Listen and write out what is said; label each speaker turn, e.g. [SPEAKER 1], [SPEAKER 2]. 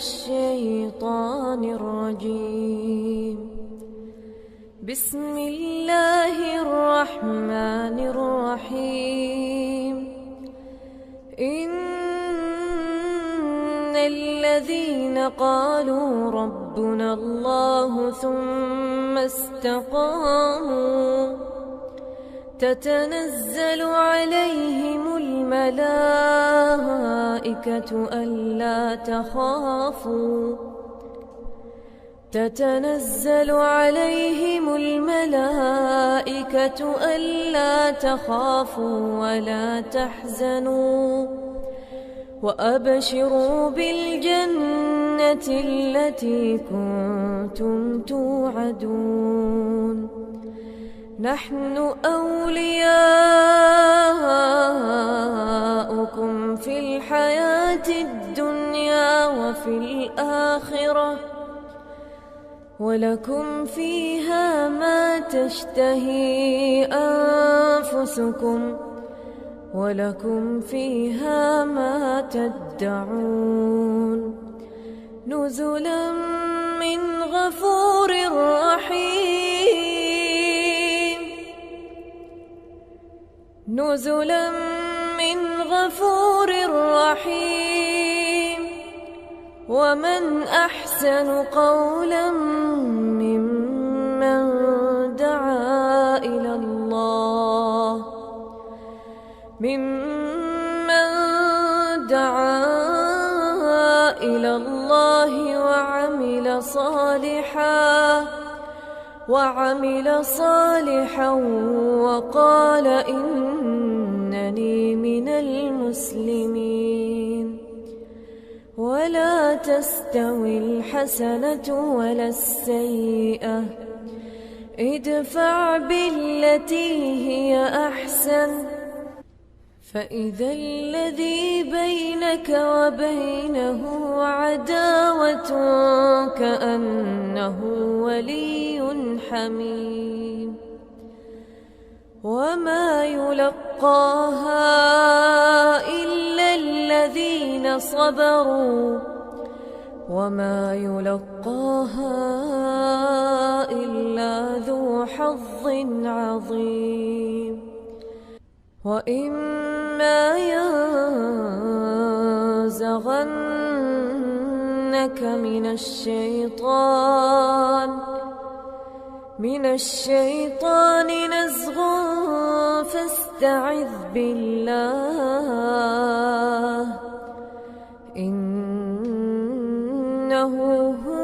[SPEAKER 1] الشيطان الرجيم. بسم الله الرحمن الرحيم. إن الذين قالوا ربنا الله ثم استقاموا تتنزل عليهم الملائكة ألا تخافوا ولا تحزنوا وأبشروا بالجنة التي كنتم توعدون. نحن أولياؤكم في الحياة الدنيا وفي الآخرة ولكم فيها ما تشتهي أنفسكم ولكم فيها ما تدعون. نزلا من غفور رحيم. نزلا من غفور رحيم. ومن أحسن قولا ممن دعا إلى الله وعمل صالحا وقال إنني من المسلمين. ولا تستوي الحسنة ولا السيئة ادفع بالتي هي أحسن فإذا الذي بينك وبينه عداوة كأنه ولي حميم. وما يلقاها إلا الذين صبروا وما يلقاها إلا ذو حظ عظيم. وإما ينزغنك من الشيطان نزغ فاستعذ بالله إنه هو